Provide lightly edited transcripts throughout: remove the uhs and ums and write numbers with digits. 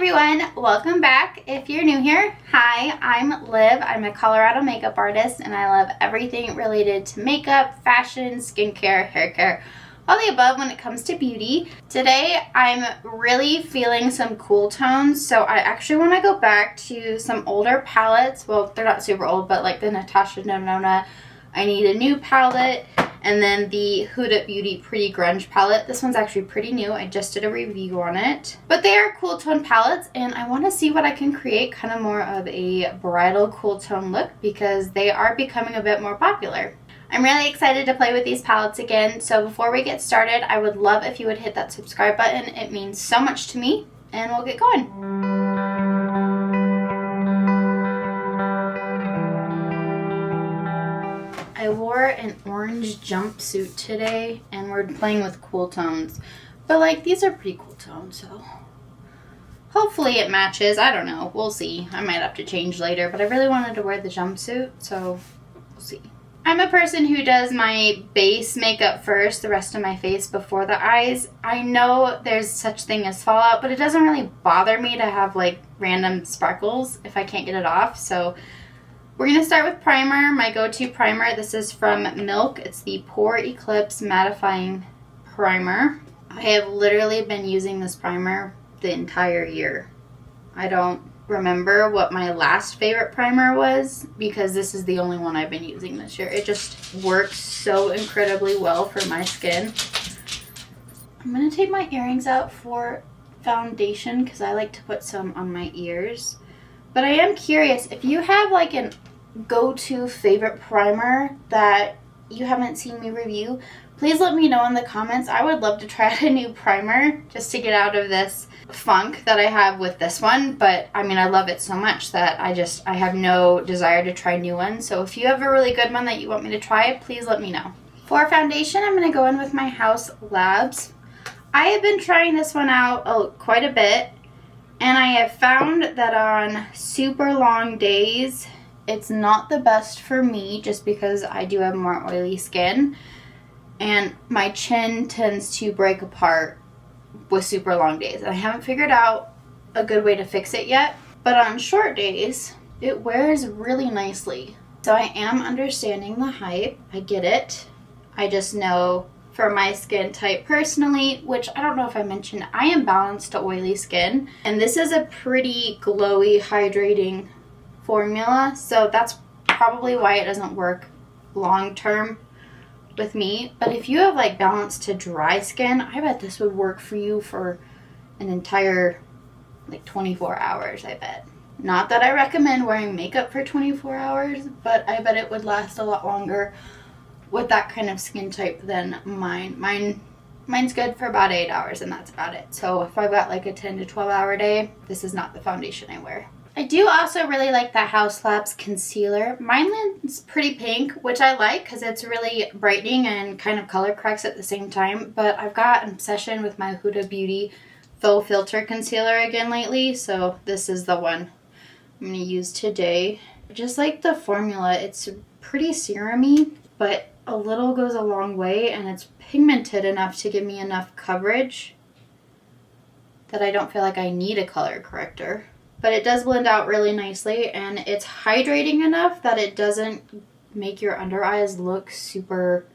everyone, welcome back. If you're new here, hi, I'm Liv. I'm a Colorado makeup artist and I love everything related to makeup, fashion, skincare, hair care, all the above when it comes to beauty. Today I'm really feeling some cool tones, so I actually want to go back to some older palettes. Well, they're not super old, but like the Natasha Denona I Need a New palette, and then the Huda Beauty Pretty Grunge palette. This one's actually pretty new. I just did a review on it. But they are cool tone palettes, and I want to see what I can create kind of more of a bridal cool tone look because they are becoming a bit more popular. I'm really excited to play with these palettes again, so before we get started, I would love if you would hit that subscribe button. It means so much to me, and we'll get going. I wore an orange jumpsuit today and we're playing with cool tones, but like these are pretty cool tones, so hopefully it matches. I don't know, we'll see. I might have to change later, but I really wanted to wear the jumpsuit, so we'll see. I'm a person who does my base makeup first, the rest of my face before the eyes. I know there's such thing as fallout, but it doesn't really bother me to have like random sparkles if I can't get it off. So we're going to start with primer. My go-to primer, this is from Milk. It's the Pore Eclipse Mattifying Primer. I have literally been using this primer the entire year. I don't remember what my last favorite primer was because this is the only one I've been using this year. It just works so incredibly well for my skin. I'm going to take my earrings out for foundation because I like to put some on my ears. But I am curious, if you have like an go-to favorite primer that you haven't seen me review, please let me know in the comments. I would love to try a new primer just to get out of this funk that I have with this one. But I mean, I love it so much that I have no desire to try new ones. So if you have a really good one that you want me to try, please let me know. For foundation, I'm going to go in with my Haus Labs. I have been trying this one out quite a bit. And I have found that on super long days, it's not the best for me just because I do have more oily skin. And my chin tends to break apart with super long days. I haven't figured out a good way to fix it yet. But on short days, it wears really nicely. So I am understanding the hype. I get it. I just know for my skin type personally, which I don't know if I mentioned, I am balanced to oily skin. And this is a pretty glowy, hydrating formula. So that's probably why it doesn't work long term with me. But if you have like balanced to dry skin, I bet this would work for you for an entire like 24 hours, I bet. Not that I recommend wearing makeup for 24 hours, but I bet it would last a lot longer with that kind of skin type than mine. Mine's good for about 8 hours and that's about it. So if I've got like a 10 to 12 hour day, this is not the foundation I wear. I do also really like the Haus Labs concealer. Mine is pretty pink, which I like because it's really brightening and kind of color corrects at the same time. But I've got an obsession with my Huda Beauty Faux Filter Concealer again lately. So this is the one I'm going to use today. I just like the formula. It's pretty serum-y, but a little goes a long way, and it's pigmented enough to give me enough coverage that I don't feel like I need a color corrector. But it does blend out really nicely, and it's hydrating enough that it doesn't make your under eyes look super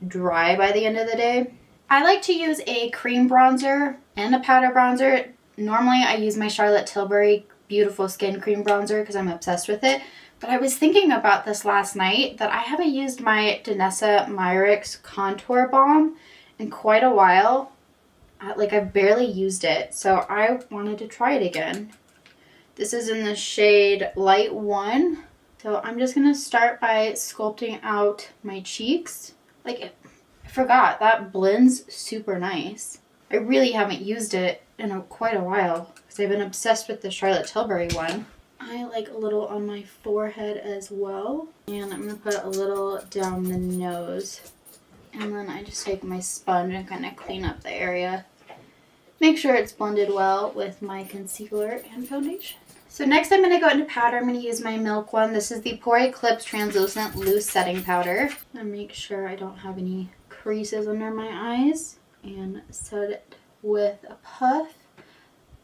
dry by the end of the day. I like to use a cream bronzer and a powder bronzer. Normally I use my Charlotte Tilbury Beautiful Skin Cream Bronzer because I'm obsessed with it. But I was thinking about this last night that I haven't used my Danessa Myricks Contour Balm in quite a while. I've barely used it, so I wanted to try it again. This is in the shade Light 1. So I'm just going to start by sculpting out my cheeks. I forgot, that blends super nice. I really haven't used it in quite a while because I've been obsessed with the Charlotte Tilbury one. I like a little on my forehead as well. And I'm going to put a little down the nose. And then I just take my sponge and kind of clean up the area. Make sure it's blended well with my concealer and foundation. So next I'm going to go into powder. I'm going to use my Milk one. This is the Pore Eclipse Translucent Loose Setting Powder. And make sure I don't have any creases under my eyes. And set it with a puff.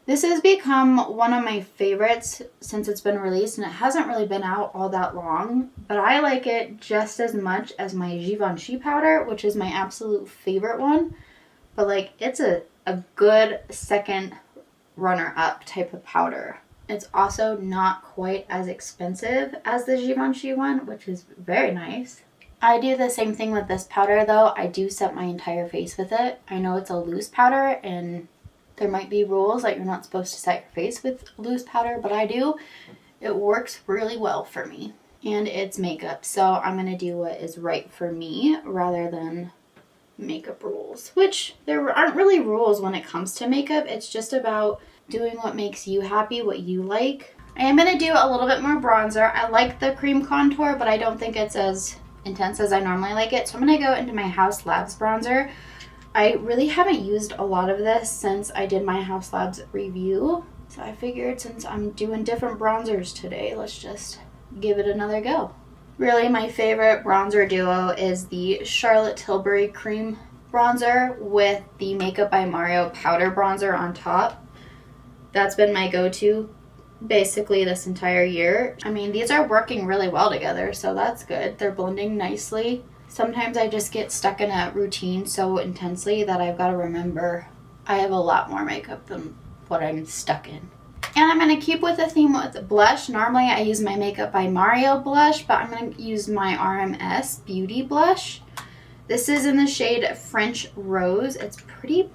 This has become one of my favorites since it's been released, and it hasn't really been out all that long, but I like it just as much as my Givenchy powder, which is my absolute favorite one. But like, it's a good second runner-up type of powder. It's also not quite as expensive as the Givenchy one, which is very nice. I do the same thing with this powder though. I do set my entire face with it. I know it's a loose powder and there might be rules that you're not supposed to set your face with loose powder, but I do. It works really well for me. And it's makeup, so I'm going to do what is right for me rather than makeup rules. Which, there aren't really rules when it comes to makeup. It's just about doing what makes you happy, what you like. I am going to do a little bit more bronzer. I like the cream contour, but I don't think it's as intense as I normally like it. So I'm going to go into my Haus Labs bronzer. I really haven't used a lot of this since I did my Haus Labs review. So I figured since I'm doing different bronzers today, let's just give it another go. Really, my favorite bronzer duo is the Charlotte Tilbury Cream Bronzer with the Makeup by Mario Powder Bronzer on top. That's been my go-to basically this entire year. I mean, these are working really well together, so that's good. They're blending nicely. Sometimes I just get stuck in a routine so intensely that I've got to remember I have a lot more makeup than what I'm stuck in. And I'm going to keep with the theme with blush. Normally I use my Makeup by Mario blush, but I'm going to use my RMS Beauty blush. This is in the shade French Rose. It's pretty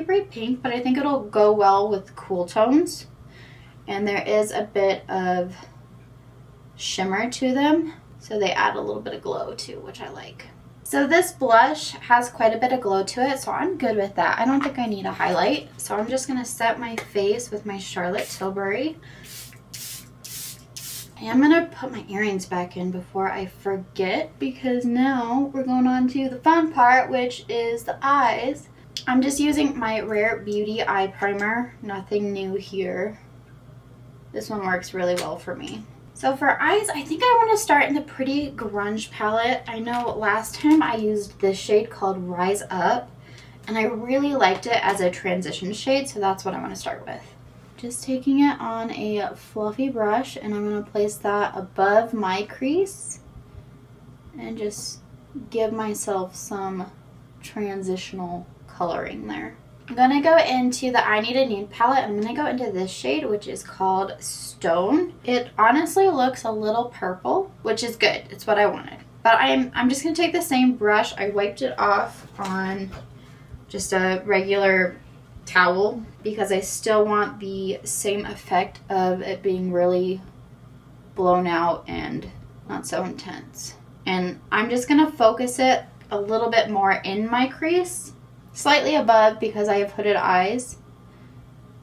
bright pink, but I think it'll go well with cool tones. And there is a bit of shimmer to them, so they add a little bit of glow too, which I like. So this blush has quite a bit of glow to it, so I'm good with that. I don't think I need a highlight, so I'm just going to set my face with my Charlotte Tilbury. And I'm going to put my earrings back in before I forget, because now we're going on to the fun part, which is the eyes. I'm just using my Rare Beauty eye primer. Nothing new here. This one works really well for me. So for eyes, I think I want to start in the Pretty Grunge palette. I know last time I used this shade called Rise Up, and I really liked it as a transition shade, so that's what I want to start with. Just taking it on a fluffy brush, and I'm going to place that above my crease and just give myself some transitional coloring there. I'm going to go into the I Need a Nude palette. I'm going to go into this shade, which is called Stone. It honestly looks a little purple, which is good. It's what I wanted. But I'm just going to take the same brush. I wiped it off on just a regular towel because I still want the same effect of it being really blown out and not so intense. And I'm just going to focus it a little bit more in my crease. Slightly above because I have hooded eyes,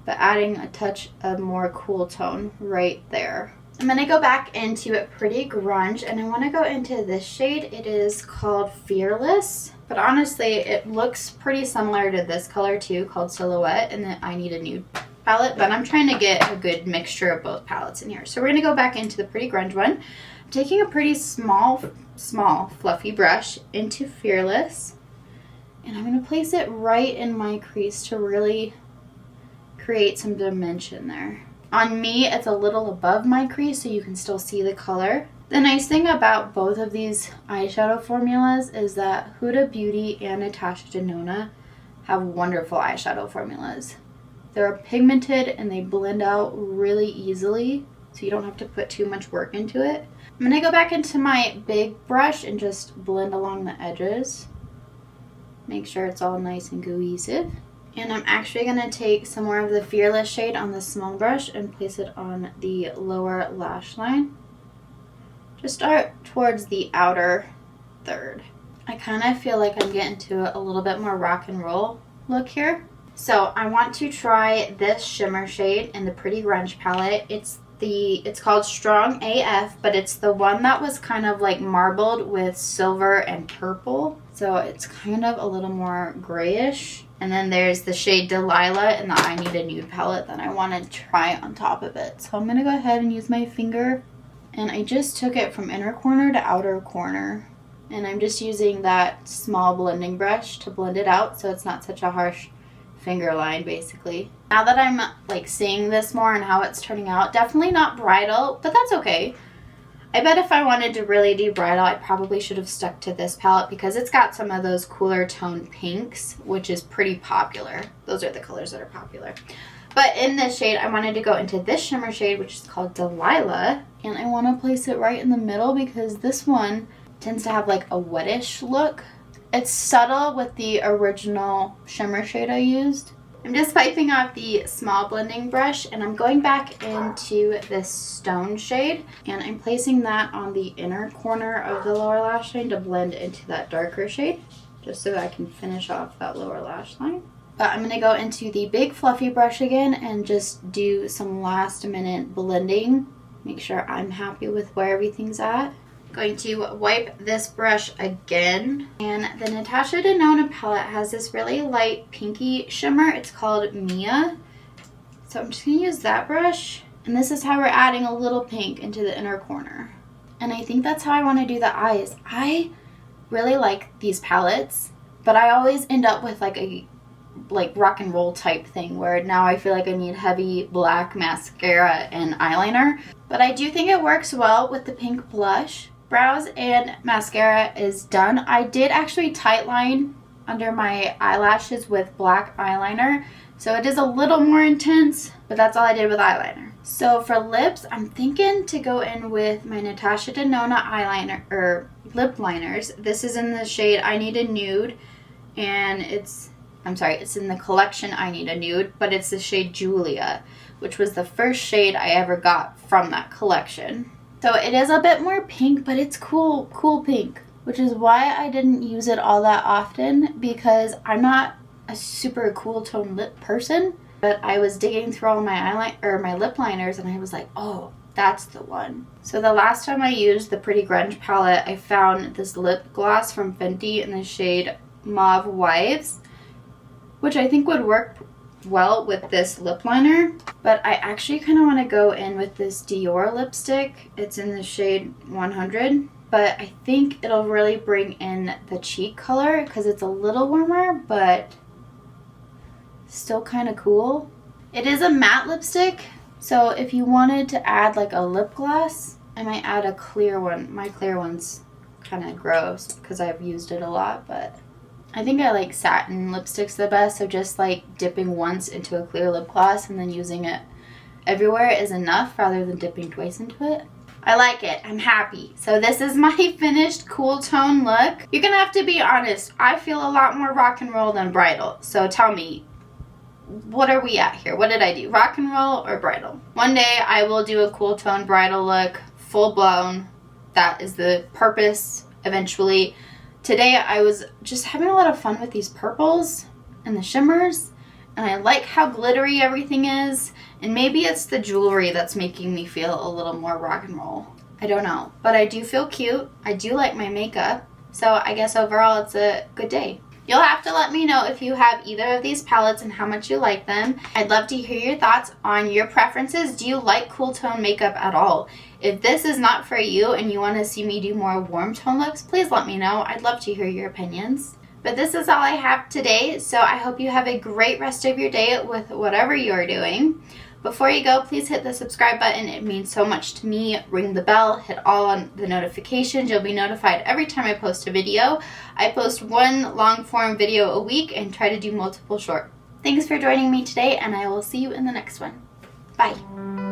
but adding a touch of more cool tone right there. I'm going to go back into it Pretty Grunge, and I want to go into this shade. It is called Fearless, but honestly it looks pretty similar to this color too, called Silhouette, and then I Need a Nude palette, but I'm trying to get a good mixture of both palettes in here. So we're going to go back into the Pretty Grunge one. I'm taking a pretty small fluffy brush into Fearless. And I'm going to place it right in my crease to really create some dimension there. On me, it's a little above my crease so you can still see the color. The nice thing about both of these eyeshadow formulas is that Huda Beauty and Natasha Denona have wonderful eyeshadow formulas. They're pigmented and they blend out really easily, so you don't have to put too much work into it. I'm going to go back into my big brush and just blend along the edges. Make sure it's all nice and cohesive. And I'm actually going to take some more of the Fearless shade on the small brush and place it on the lower lash line. Just start towards the outer third. I kind of feel like I'm getting to a little bit more rock and roll look here. So I want to try this shimmer shade in the Pretty Grunge palette. It's called Strong AF, but it's the one that was kind of like marbled with silver and purple. So it's kind of a little more grayish. And then there's the shade Delilah in the I Need a Nude palette that I want to try on top of it. So I'm going to go ahead and use my finger. And I just took it from inner corner to outer corner. And I'm just using that small blending brush to blend it out so it's not such a harsh finger line basically. Now that I'm like seeing this more and how it's turning out, definitely not bridal, but that's okay. I bet if I wanted to really do bridal, I probably should have stuck to this palette because it's got some of those cooler tone pinks, which is pretty popular. Those are the colors that are popular. But in this shade, I wanted to go into this shimmer shade, which is called Delilah. And I want to place it right in the middle because this one tends to have like a wettish look. It's subtle with the original shimmer shade I used. I'm just wiping off the small blending brush and I'm going back into this stone shade and I'm placing that on the inner corner of the lower lash line to blend into that darker shade, just so I can finish off that lower lash line. But I'm going to go into the big fluffy brush again and just do some last minute blending. Make sure I'm happy with where everything's at. Going to wipe this brush again, and the Natasha Denona palette has this really light pinky shimmer. It's called Mia, so I'm just going to use that brush, and this is how we're adding a little pink into the inner corner. And I think that's how I want to do the eyes. I really like these palettes, but I always end up with like a rock and roll type thing where now I feel like I need heavy black mascara and eyeliner, but I do think it works well with the pink blush. Brows and mascara is done. I did actually tight line under my eyelashes with black eyeliner, so it is a little more intense, but that's all I did with eyeliner. So for lips, I'm thinking to go in with my Natasha Denona eyeliner or lip liners. This is in the shade I Need a Nude, and it's in the collection I Need a Nude, but it's the shade Julia, which was the first shade I ever got from that collection. So it is a bit more pink, but it's cool pink, which is why I didn't use it all that often because I'm not a super cool tone lip person. But I was digging through all my my lip liners and I was like, oh, that's the one. So the last time I used the Pretty Grunge palette, I found this lip gloss from Fenty in the shade Mauve Wives, which I think would work well with this lip liner, but I actually kind of want to go in with this Dior lipstick. It's in the shade 100, but I think it'll really bring in the cheek color because it's a little warmer, but still kind of cool. It is a matte lipstick, so if you wanted to add like a lip gloss, I might add a clear one. My clear one's kind of gross because I've used it a lot, but I think I like satin lipsticks the best, so just like dipping once into a clear lip gloss and then using it everywhere is enough rather than dipping twice into it. I like it. I'm happy. So this is my finished cool tone look. You're gonna have to be honest. I feel a lot more rock and roll than bridal. So tell me, what are we at here? What did I do? Rock and roll or bridal? One day I will do a cool tone bridal look, full blown. That is the purpose eventually. Today I was just having a lot of fun with these purples and the shimmers, and I like how glittery everything is, and maybe it's the jewelry that's making me feel a little more rock and roll. I don't know, but I do feel cute. I do like my makeup, so I guess overall it's a good day. You'll have to let me know if you have either of these palettes and how much you like them. I'd love to hear your thoughts on your preferences. Do you like cool tone makeup at all? If this is not for you and you want to see me do more warm tone looks, please let me know. I'd love to hear your opinions. But this is all I have today, so I hope you have a great rest of your day with whatever you're doing. Before you go, please hit the subscribe button. It means so much to me. Ring the bell, hit all on the notifications. You'll be notified every time I post a video. I post one long form video a week and try to do multiple short. Thanks for joining me today, and I will see you in the next one. Bye.